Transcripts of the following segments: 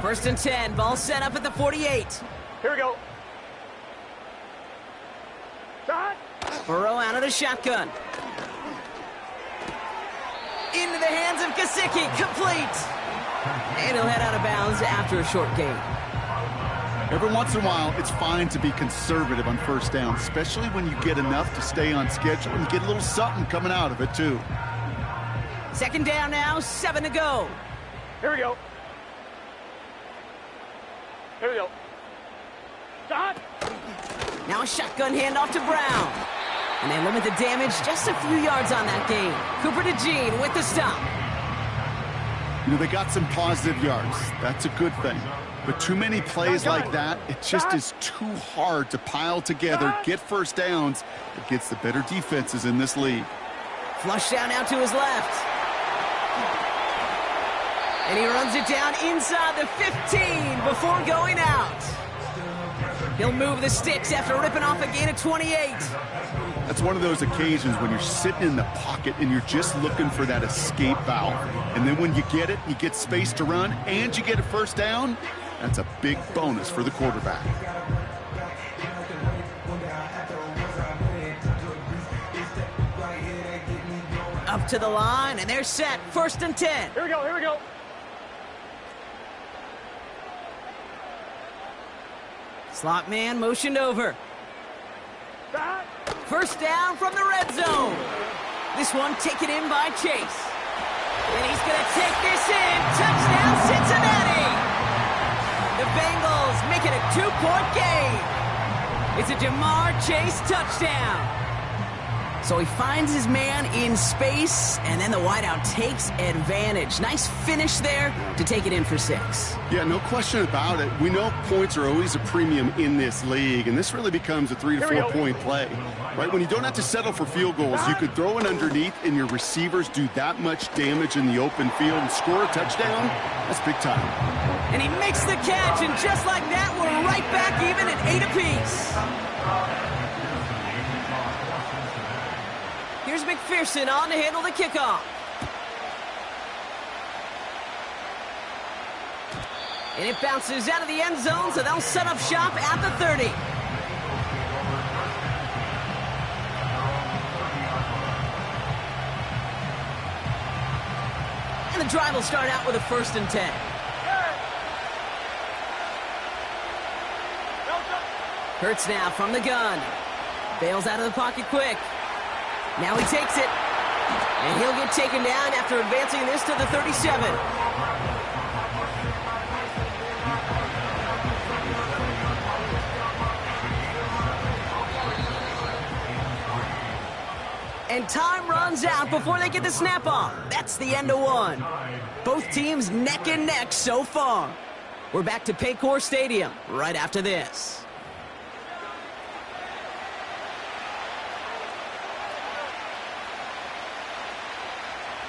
First and 10, ball set up at the 48. Here we go. Shot. Burrow out of the shotgun. Into the hands of Gesicki, complete. And he'll head out of bounds after a short gain. Every once in a while, it's fine to be conservative on first down, especially when you get enough to stay on schedule and get a little something coming out of it, too. Second down now, 7 to go. Here we go. Here we go. Shot. Now a shotgun handoff to Brown. And they limit the damage just a few yards on that gain. Cooper DeJean with the stop. You know, they got some positive yards. That's a good thing. But too many plays like that, it just is too hard to pile together, get first downs against the better defenses in this league. Flush down now to his left. And he runs it down inside the 15 before going out. He'll move the sticks after ripping off a gain of 28. That's one of those occasions when you're sitting in the pocket and you're just looking for that escape valve. And then when you get it, you get space to run, and you get a first down, that's a big bonus for the quarterback. Up to the line, and they're set. First and 10. Here we go, here we go. Slot man motioned over. Shot. First down from the red zone. This one taken in by Chase. And he's going to take this in. Touchdown, Cincinnati. The Bengals make it a 2-point game. It's a Jamar Chase touchdown. So he finds his man in space, and then the wideout takes advantage. Nice finish there to take it in for 6. Yeah, no question about it. We know points are always a premium in this league, and this really becomes a 3 to 4 point play. Right? When you don't have to settle for field goals, you could throw it underneath, and your receivers do that much damage in the open field and score a touchdown. That's big time. And he makes the catch, and just like that, we're right back even at 8 apiece. Here's McPherson on to handle the kickoff. And it bounces out of the end zone, so they'll set up shop at the 30. And the drive will start out with a first and 10. Hurts now from the gun. Bails out of the pocket quick. Now he takes it, and he'll get taken down after advancing this to the 37. And time runs out before they get the snap off. That's the end of one. Both teams neck and neck so far. We're back to Paycor Stadium right after this.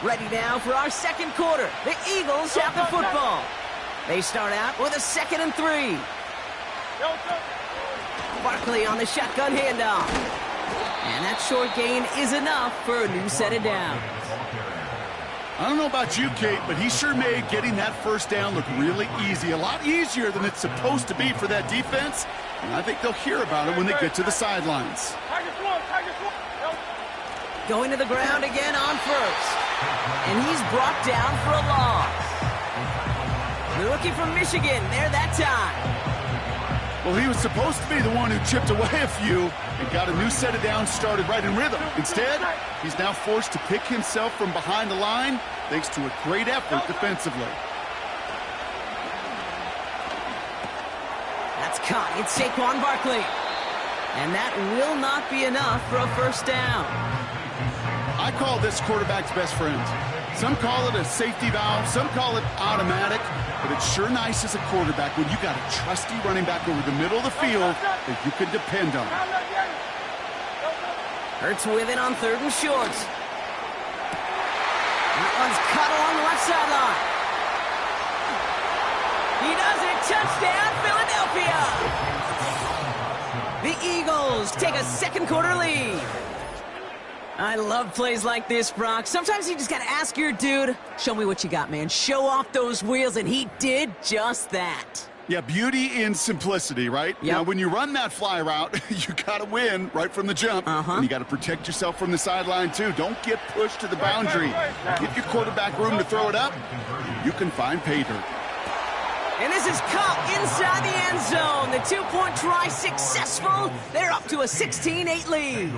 Ready now for our second quarter. The Eagles have the football. They start out with a 2nd and 3. Barkley on the shotgun handoff. And that short gain is enough for a new set of downs. I don't know about you, Kate, but he sure made getting that first down look really easy. A lot easier than it's supposed to be for that defense. And I think they'll hear about it when they get to the sidelines. Going to the ground again on first. And he's brought down for a loss. The rookie from Michigan there that time. Well, he was supposed to be the one who chipped away a few and got a new set of downs started right in rhythm. Instead, he's now forced to pick himself from behind the line thanks to a great effort defensively. That's caught. It's Saquon Barkley. And that will not be enough for a first down. I call this quarterback's best friend. Some call it a safety valve, some call it automatic, but it's sure nice as a quarterback when you got a trusty running back over the middle of the field that you can depend on. Hurts with it on 3rd and short. That one's cut along the left sideline. He does it. Touchdown, Philadelphia. The Eagles take a second quarter lead. I love plays like this, Brock. Sometimes you just got to ask your dude, show me what you got, man. Show off those wheels, and he did just that. Yeah, beauty in simplicity, right? Yep. Now, when you run that fly route, you got to win right from the jump. And you got to protect yourself from the sideline, too. Don't get pushed to the boundary. Give your quarterback room to throw it up. You can find pay dirt. And this is caught inside the end zone. The two-point try successful. They're up to a 16-8 lead.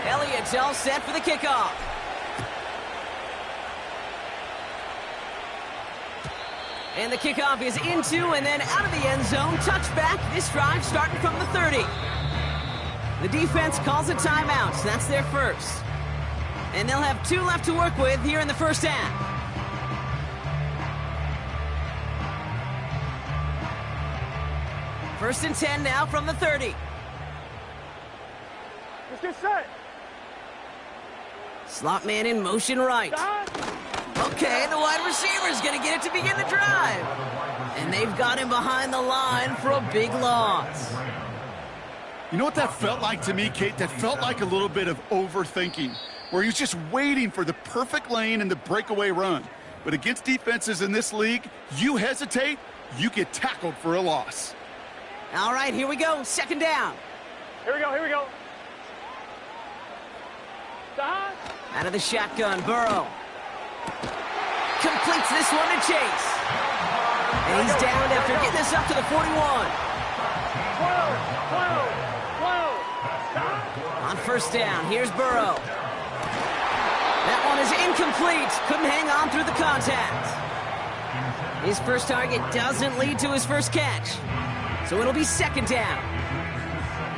Elliott's all set for the kickoff. And the kickoff is into and then out of the end zone. Touchback. This drive starting from the 30. The defense calls a timeout. That's their first. And they'll have 2 left to work with here in the first half. First and 10 now from the 30. Let's get set. Slot man in motion right. Okay, the wide receiver's going to get it to begin the drive. And they've got him behind the line for a big loss. You know what that felt like to me, Kate? That felt like a little bit of overthinking, where he's just waiting for the perfect lane and the breakaway run. But against defenses in this league, you hesitate, you get tackled for a loss. All right, here we go. Second down. Here we go, here we go. Stop. Out of the shotgun, Burrow. Completes this one to Chase. And he's down after getting this up to the 41. Whoa. Stop. On first down, here's Burrow. That one is incomplete. Couldn't hang on through the contact. His first target doesn't lead to his first catch. So it'll be second down.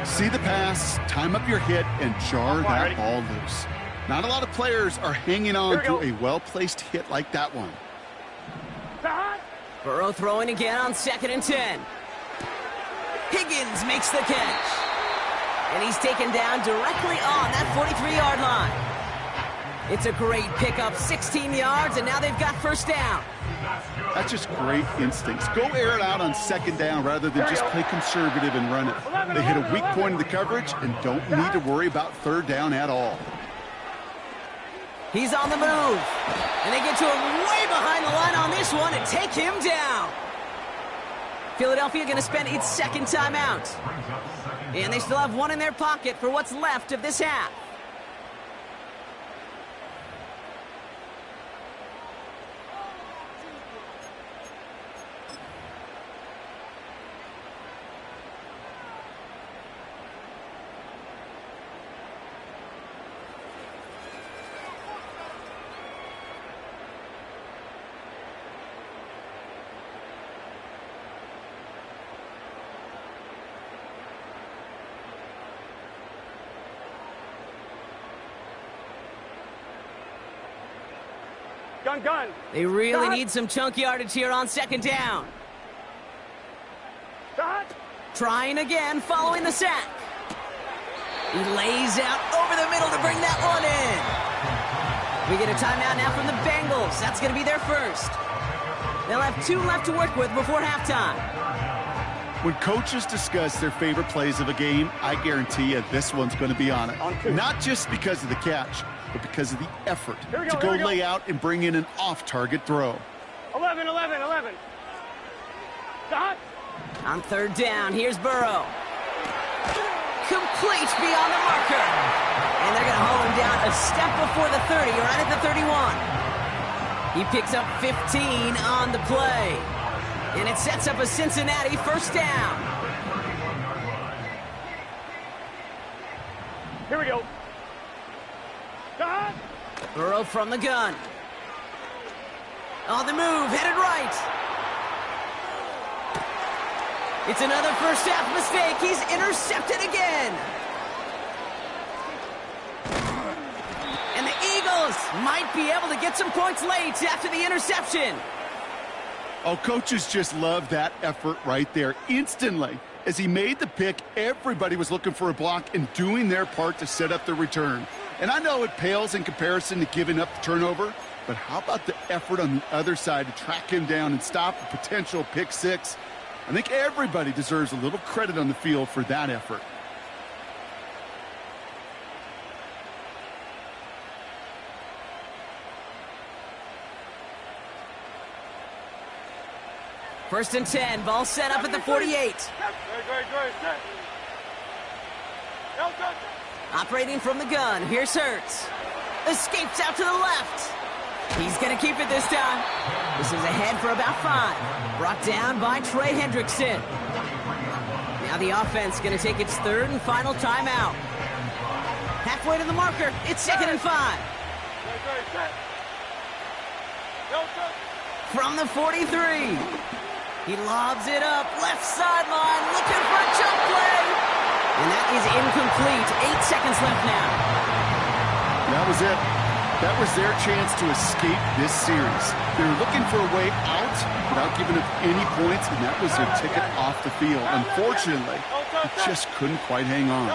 See the pass, time up your hit, and jar that ball loose. Not a lot of players are hanging on to a well-placed hit like that one. Burrow throwing again on second and 10. Higgins makes the catch. And he's taken down directly on that 43-yard line. It's a great pickup, 16 yards, and now they've got first down. That's just great instincts. Go air it out on second down rather than just play conservative and run it. They hit a weak point in the coverage and don't need to worry about third down at all. He's on the move. And they get to him way behind the line on this one and take him down. Philadelphia going to spend its second timeout. And they still have one in their pocket for what's left of this half. Gun. They really need some chunk yardage here on second down. Stop. Trying again, following the sack. He lays out over the middle to bring that one in. We get a timeout now from the Bengals. That's going to be their first. They'll have 2 left to work with before halftime. When coaches discuss their favorite plays of a game, I guarantee you this one's going to be on it. Not just because of the catch, but because of the effort to go lay out and bring in an off-target throw. 11. Stop. On third down, here's Burrow. Complete beyond the marker. And they're going to haul him down a step before the 30, right at the 31. He picks up 15 on the play. And it sets up a Cincinnati first down. Here we go. Stop. Burrow from the gun. On the move, headed right. It's another first half mistake. He's intercepted again. And the Eagles might be able to get some points late after the interception. Oh, coaches just love that effort right there. Instantly, as he made the pick, everybody was looking for a block and doing their part to set up the return. And I know it pales in comparison to giving up the turnover, but how about the effort on the other side to track him down and stop a potential pick six? I think everybody deserves a little credit on the field for that effort. First and 10, ball set up at the 48. Operating from the gun, here's Hurts. Escapes out to the left. He's going to keep it this time. This is ahead for about 5. Brought down by Trey Hendrickson. Now the offense going to take its third and final timeout. Halfway to the marker, it's 2nd and 5. From the 43. He lobs it up, left sideline, looking for a jump play. And that is incomplete. 8 seconds left now. That was it. That was their chance to escape this series. They were looking for a way out without giving up any points, and that was their ticket off the field. Unfortunately, they just couldn't quite hang on.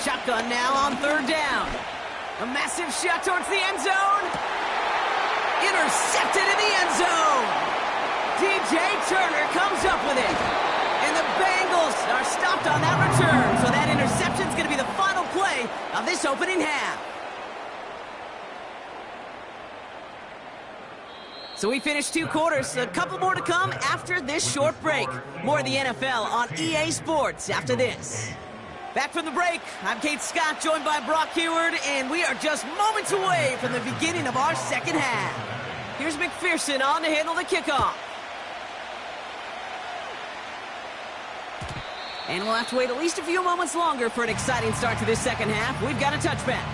Shotgun now on 3rd down. A massive shot towards the end zone. Intercepted in the end zone. DJ Turner comes up with it. And the Bengals are stopped on that return. So that interception is going to be the final play of this opening half. So we finished 2 quarters. A couple more to come after this short break. More of the NFL on EA Sports after this. Back from the break, I'm Kate Scott, joined by Brock Heward, and we are just moments away from the beginning of our second half. Here's McPherson on to handle the kickoff. And we'll have to wait at least a few moments longer for an exciting start to this second half. We've got a touchback.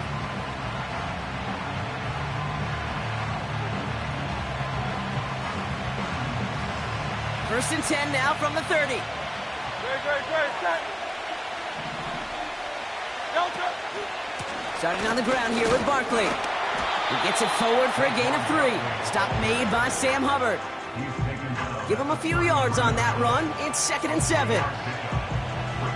First and 10 now from the 30. Starting on the ground here with Barkley. He gets it forward for a gain of 3. Stop made by Sam Hubbard. Give him a few yards on that run. It's 2nd and 7.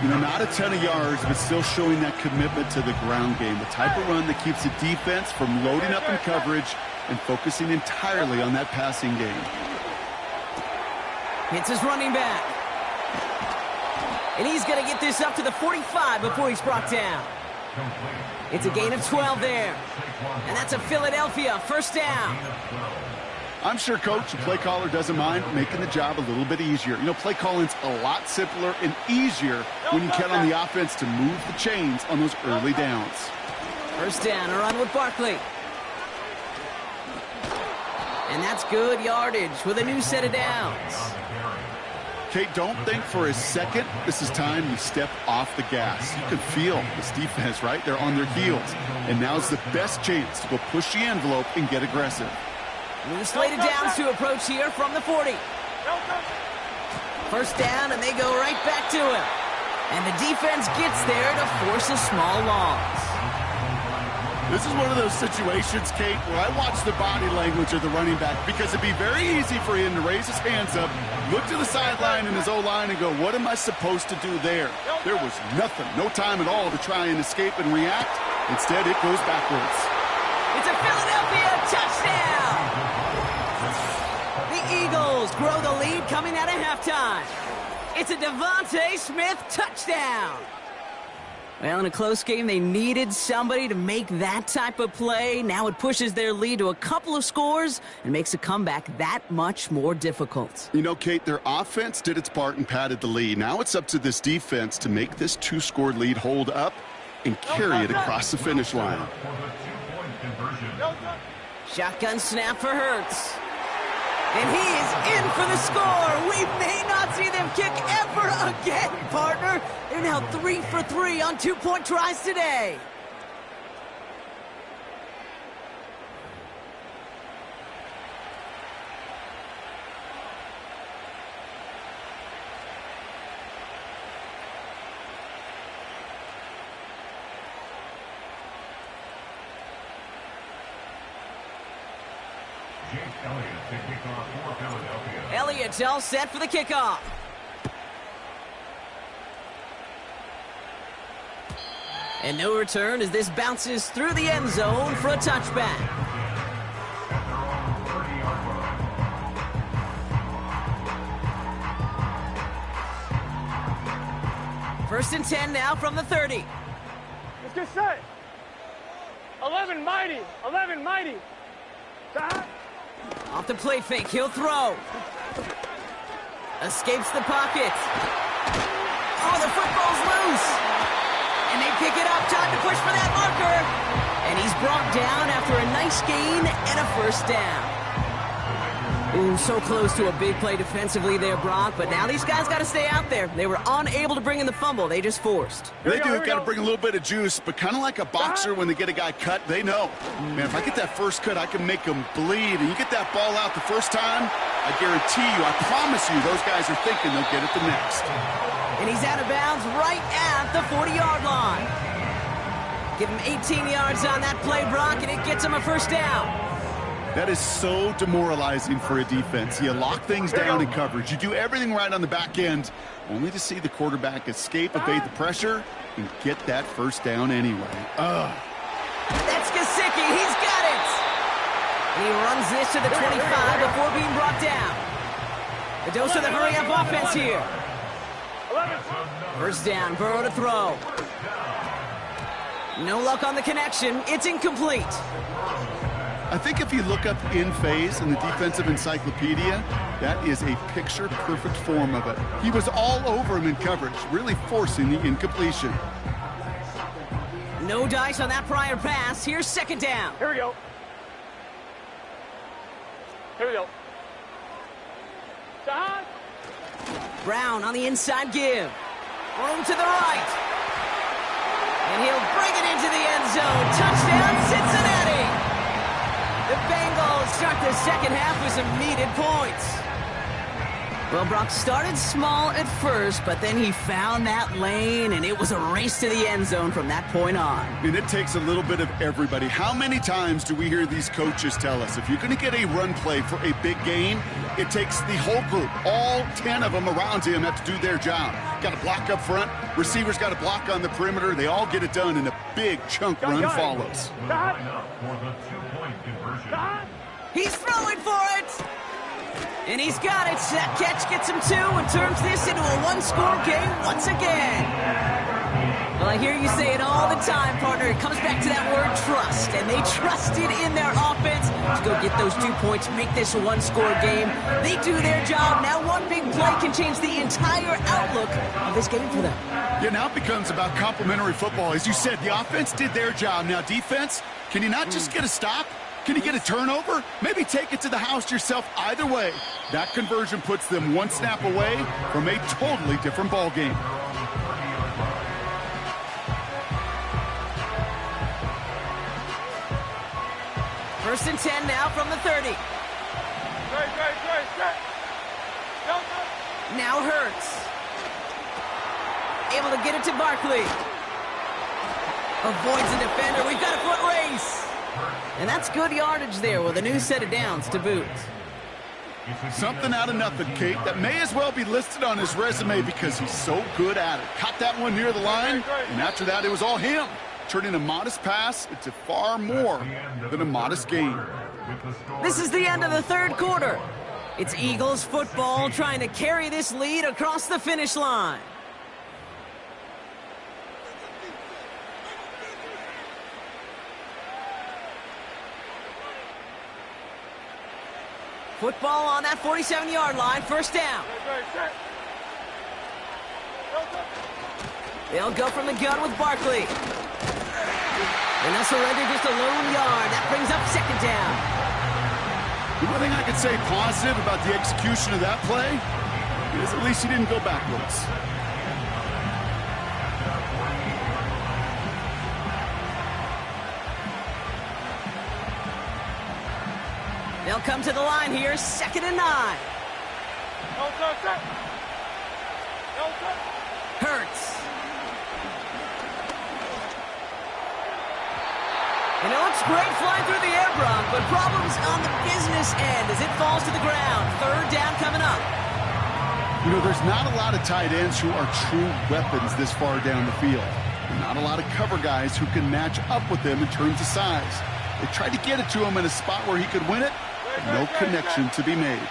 You know, not a ton of yards, but still showing that commitment to the ground game. The type of run that keeps the defense from loading up in coverage and focusing entirely on that passing game. Hits his running back. And he's going to get this up to the 45 before he's brought down. It's a gain of 12 there. And that's a Philadelphia first down. I'm sure Coach, the play caller, doesn't mind making the job a little bit easier. You know, play calling's a lot simpler and easier when you count on the offense to move the chains on those early downs. First down, a run with Barkley. And that's good yardage with a new set of downs. Kate, don't think for a second this is time you step off the gas. You can feel this defense, right? They're on their heels. And now's the best chance to go push the envelope and get aggressive. New slate of downs to approach here from the 40. First down, and they go right back to him. And the defense gets there to force a small loss. This is one of those situations, Kate, where I watch the body language of the running back because it'd be very easy for him to raise his hands up, look to the sideline in his O-line and go, what am I supposed to do there? There was nothing, no time at all to try and escape and react. Instead, it goes backwards. It's a Philadelphia touchdown! The Eagles grow the lead coming out of halftime. It's a Devontae Smith touchdown. Well, in a close game, they needed somebody to make that type of play. Now it pushes their lead to a couple of scores and makes a comeback that much more difficult. You know, Kate, their offense did its part and padded the lead. Now it's up to this defense to make this 2-score lead hold up and carry it across the finish line. Shotgun snap for Hurts. And he is in for the score. We may not see them kick ever again, partner. They're now 3 for 3 on 2-point tries today. Elliott's all set for the kickoff. And no return as this bounces through the end zone for a touchback. First and 10 now from the 30. Let's get set. 11 mighty. 11 mighty. Stop. Off the play fake, he'll throw. Escapes the pocket. Oh, the football's loose. And they pick it up. Time to push for that marker. And he's brought down after a nice gain and a first down. Ooh, so close to a big play defensively there, Brock. But now these guys got to stay out there. They were unable to bring in the fumble. They just forced. They do got to bring a little bit of juice, but kind of like a boxer when they get a guy cut, they know. Man, if I get that first cut, I can make them bleed. And you get that ball out the first time, I guarantee you, I promise you, those guys are thinking they'll get it the next. And he's out of bounds right at the 40-yard line. Give him 18 yards on that play, Brock, and it gets him a first down. That is so demoralizing for a defense. You lock things down in coverage. You do everything right on the back end, only to see the quarterback escape, evade the pressure, and get that first down anyway. That's Gesicki. He's got it. And he runs this to the 25 before being brought down. The dose of the hurry-up offense here. 11. First down, Burrow to throw. No luck on the connection. It's incomplete. I think if you look up in phase in the defensive encyclopedia, that is a picture-perfect form of it. He was all over him in coverage, really forcing the incompletion. No dice on that prior pass. Here's second down. Here we go. Here we go. Stop. Brown on the inside give. Room to the right. And he'll bring it into the end zone. Touchdown, Cincinnati. The Bengals start the second half with some needed points. Well, Brock started small at first, but then he found that lane, and it was a race to the end zone from that point on. And it takes a little bit of everybody. How many times do we hear these coaches tell us, if you're going to get a run play for a big gain, it takes the whole group, all 10 of them around him have to do their job. Got to block up front. Receivers got to block on the perimeter. They all get it done, and a big chunk run follows. Stop. He's throwing for it. And he's got it. That catch gets him 2 and turns this into a one-score game once again. Well, I hear you say it all the time, partner. It comes back to that word trust. And they trusted in their offense to go get those 2 points, make this a one-score game. They do their job. Now one big play can change the entire outlook of this game for them. Yeah, now it becomes about complementary football. As you said, the offense did their job. Now defense, can you not just get a stop? Can you get a turnover? Maybe take it to the house yourself. Either way, that conversion puts them one snap away from a totally different ball game. First and 10 now from the 30. Straight. Now Hurts. Able to get it to Barkley. Avoids the defender. We've got a foot race. And that's good yardage there with a new set of downs to boot. Something out of nothing, Kate, that may as well be listed on his resume because he's so good at it. Caught that one near the line, and after that, it was all him. Turning a modest pass into far more than a modest gain. This is the end of the third quarter. It's Eagles football trying to carry this lead across the finish line. Football on that 47-yard line, first down. They'll go from the gun with Barkley. And they'll surrender just a lone yard. That brings up second down. The one thing I could say positive about the execution of that play is at least he didn't go backwards. They'll come to the line here, second and 9. Hurts. And it looks great flying through the air, Brock, but problems on the business end as it falls to the ground. Third down coming up. You know, there's not a lot of tight ends who are true weapons this far down the field. Not a lot of cover guys who can match up with him in terms of size. They tried to get it to him in a spot where he could win it, but no connection to be made.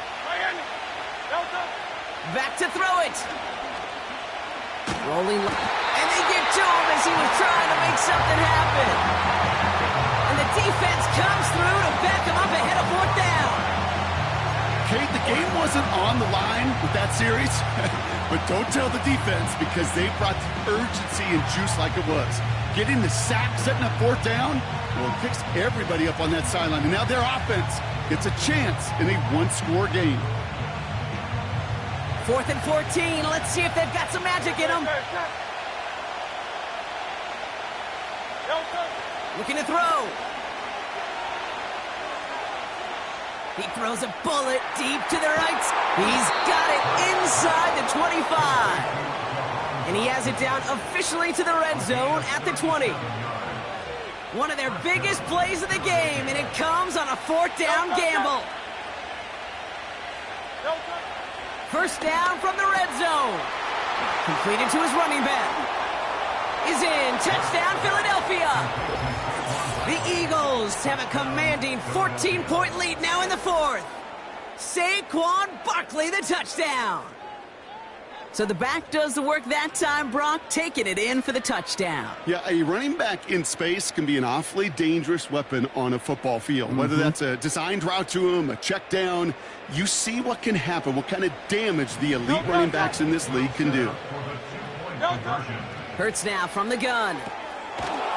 Back to throw it. Rolling. And they get to him as he was trying to make something happen. And the defense comes through to back him up ahead of 4th down. Kate, the game wasn't on the line with that series, but don't tell the defense because they brought the urgency and juice like it was. Getting the sack, setting up 4th down, well, it picks everybody up on that sideline. And now their offense gets a chance in a one-score game. 4th and 14. Let's see if they've got some magic in them. Looking to throw. He throws a bullet deep to the right. He's got it inside the 25. And he has it down officially to the red zone at the 20. One of their biggest plays of the game, and it comes on a 4th down gamble. 1st down from the red zone. Completed to his running back. Is in. Touchdown, Philadelphia. The Eagles have a commanding 14-point lead now in the 4th. Saquon Barkley, the touchdown. So the back does the work that time, Brock, taking it in for the touchdown. Yeah, a running back in space can be an awfully dangerous weapon on a football field. Whether that's a designed route to him, a check down, you see what can happen, what kind of damage the elite running backs in this league can do. Hurts now from the gun.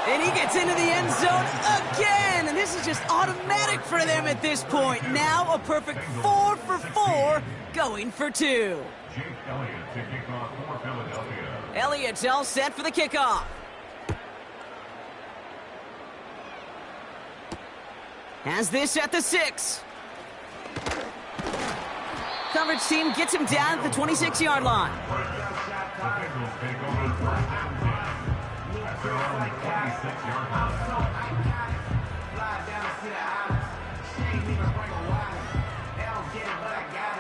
And he gets into the end zone again. And this is just automatic for them at this point. Now a perfect 4 for 4, going for 2. Elliott's all set for the kickoff. Has this at the 6. Coverage team gets him down at the 26-yard line.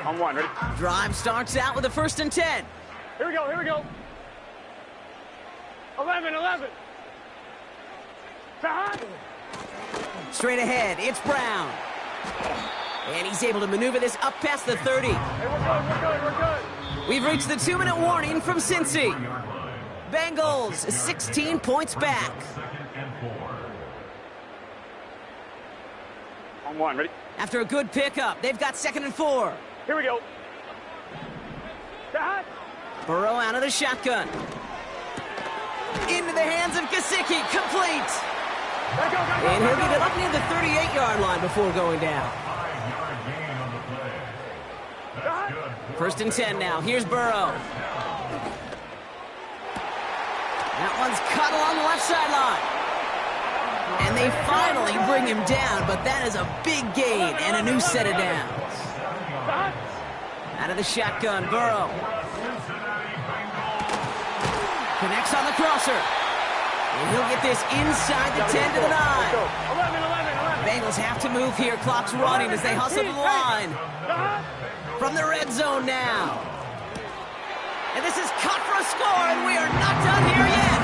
On 1, ready? Drive starts out with a 1st and 10. Here we go, here we go. 11. Straight ahead, it's Brown. And he's able to maneuver this up past the 30. Hey, we're good. We've reached the 2-minute warning from Cincy. Bengals 16 points back. On 1, ready? After a good pickup, they've got 2nd and 4. Here we go. Burrow out of the shotgun. Into the hands of Gesicki, complete. And he'll get it up near the 38-yard line before going down. 1st and 10 now. Here's Burrow. That one's cut along the left sideline. And they finally bring him down, but that is a big gain and a new set of downs. Out of the shotgun, Burrow. Connects on the crosser. And he'll get this inside the 10 to the 9. 11. Bengals have to move here. Clock's running as they hustle to the line. From the red zone now. And this is cut for a score, and we are not done here yet.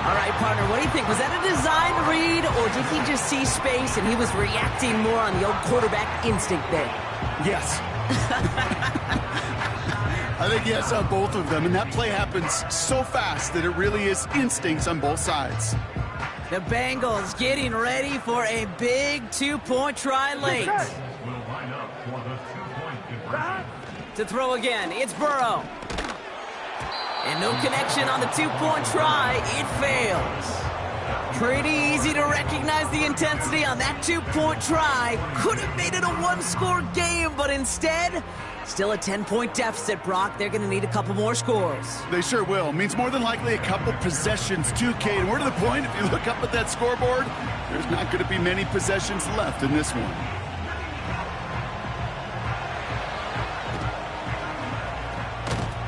All right, partner, what do you think? Was that a design read, or did he just see space and he was reacting more on the old quarterback instinct there? Yes. I think yes on both of them, and that play happens so fast that it really is instincts on both sides. The Bengals getting ready for a big 2-point try late. To throw again, it's Burrow. And no connection on the 2-point try. It fails. Pretty easy to recognize the intensity on that 2-point try. Could have made it a 1-score game, but instead, still a 10-point deficit, Brock. They're going to need a couple more scores. They sure will. Means more than likely a couple possessions too, Kate. And we're to the point, if you look up at that scoreboard, there's not going to be many possessions left in this one.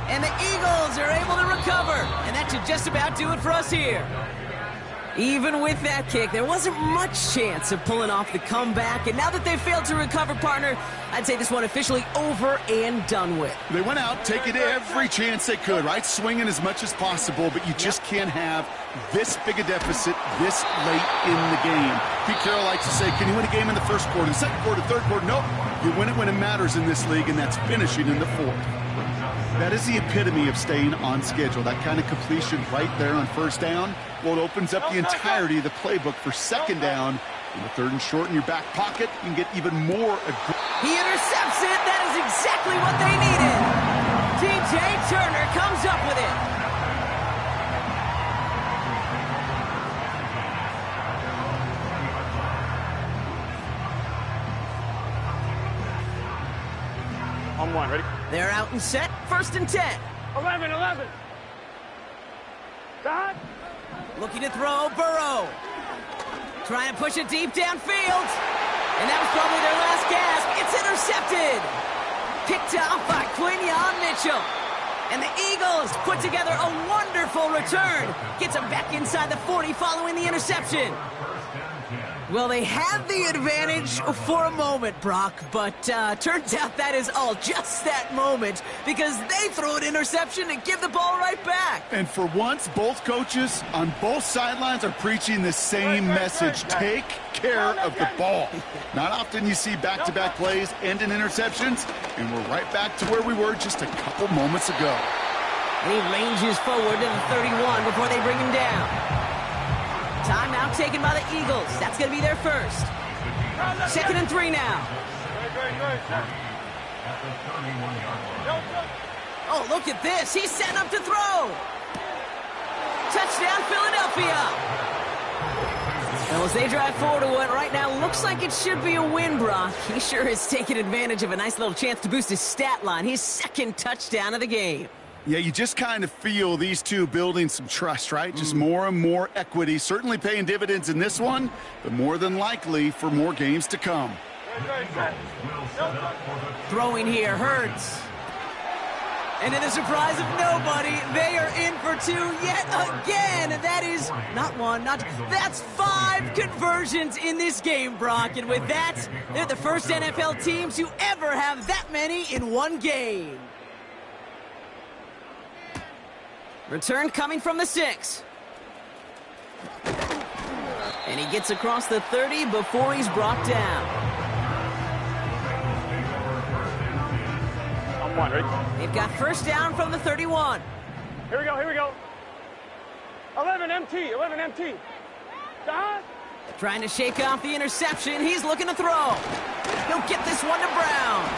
And the Eagles are able to recover. And that should just about do it for us here. Even with that kick, there wasn't much chance of pulling off the comeback. And now that they've failed to recover, partner, I'd say this one officially over and done with. They went out taking every chance they could, right? Swinging as much as possible, but you just can't have this big a deficit this late in the game. Pete Carroll likes to say, can you win a game in the first quarter, the second quarter, third quarter? Nope. You win it when it matters in this league, and that's finishing in the fourth. That is the epitome of staying on schedule. That kind of completion right there on first down. Well, it opens up the entirety of the playbook for second down. In the third and short in your back pocket, you can get even more aggressive. He intercepts it. That is exactly what they needed. T.J. Turner comes up with it. On one, ready? They're out and set. First and 10. 11, 11. Dot. Looking to throw, Burrow. Trying to push it deep downfield. And that was probably their last gasp. It's intercepted. Picked off by Quinyon Mitchell. And the Eagles put together a wonderful return. Gets them back inside the 40 following the interception. Well, they had the advantage for a moment, Brock, but turns out that is all just that moment because they throw an interception and give the ball right back. And for once, both coaches on both sidelines are preaching the same message. Take care of the ball. Not often you see back-to-back plays end in interceptions, and we're right back to where we were just a couple moments ago. And he ranges forward to the 31 before they bring him down. Timeout taken by the Eagles. That's going to be their first. Second and 3 now. Oh, look at this. He's setting up to throw. Touchdown, Philadelphia. Well, as they drive forward to what right now looks like it should be a win, Brock. He sure is taking advantage of a nice little chance to boost his stat line. His second touchdown of the game. Yeah, you just kind of feel these two building some trust, right? Just more and more equity. Certainly paying dividends in this one, but more than likely for more games to come. Throwing here, Hurts. And to the surprise of nobody, they are in for two yet again. That is not one, not two. That's 5 conversions in this game, Brock. And with that, they're the first NFL team to ever have that many in one game. Return coming from the 6. And he gets across the 30 before he's brought down. On one, ready? They've got first down from the 31. Here we go, here we go. 11 MT, 11 MT. Dot. Trying to shake off the interception. He's looking to throw. He'll get this one to Brown.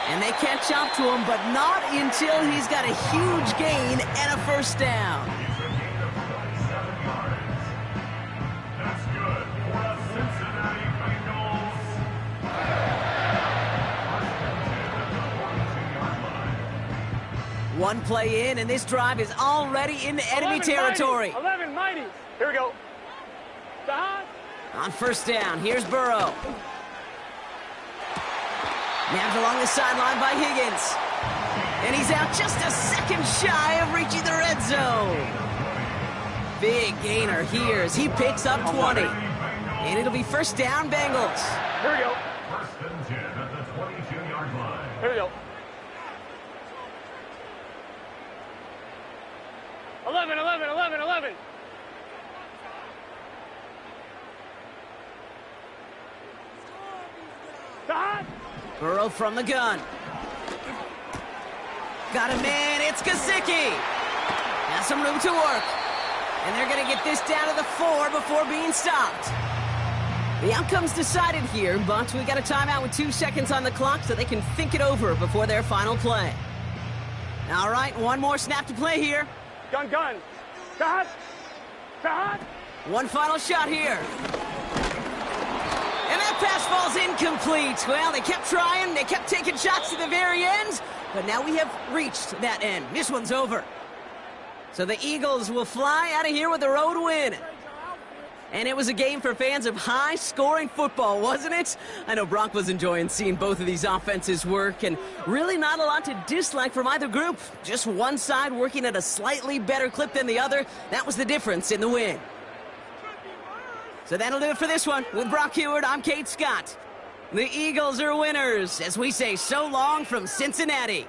And they catch up to him, but not until he's got a huge gain and a first down. That's good for the Cincinnati Bengals. One play in, and this drive is already into enemy 11 territory. Mighty, 11 mighty. Here we go. Dot. On first down, here's Burrow. Nabbed along the sideline by Higgins. And he's out just a second shy of reaching the red zone. Big gainer here as he picks up 20. And it'll be first down, Bengals. Here we go. First and 10 at the 22-yard line. Here we go. 11, 11, 11, 11. Dot. Burrow from the gun. Got a man, it's Gesicki. Has some room to work. And they're going to get this down to the 4 before being stopped. The outcome's decided here, but we got a timeout with 2 seconds on the clock so they can think it over before their final play. All right, one more snap to play here. Gun, gun. Dot. Dot. One final shot here. And that pass falls incomplete. Well, they kept trying. They kept taking shots to the very end. But now we have reached that end. This one's over. So the Eagles will fly out of here with a road win. And it was a game for fans of high-scoring football, wasn't it? I know Brock was enjoying seeing both of these offenses work, and really not a lot to dislike from either group. Just one side working at a slightly better clip than the other. That was the difference in the win. So that'll do it for this one. With Brock Heward, I'm Kate Scott. The Eagles are winners as we say so long from Cincinnati.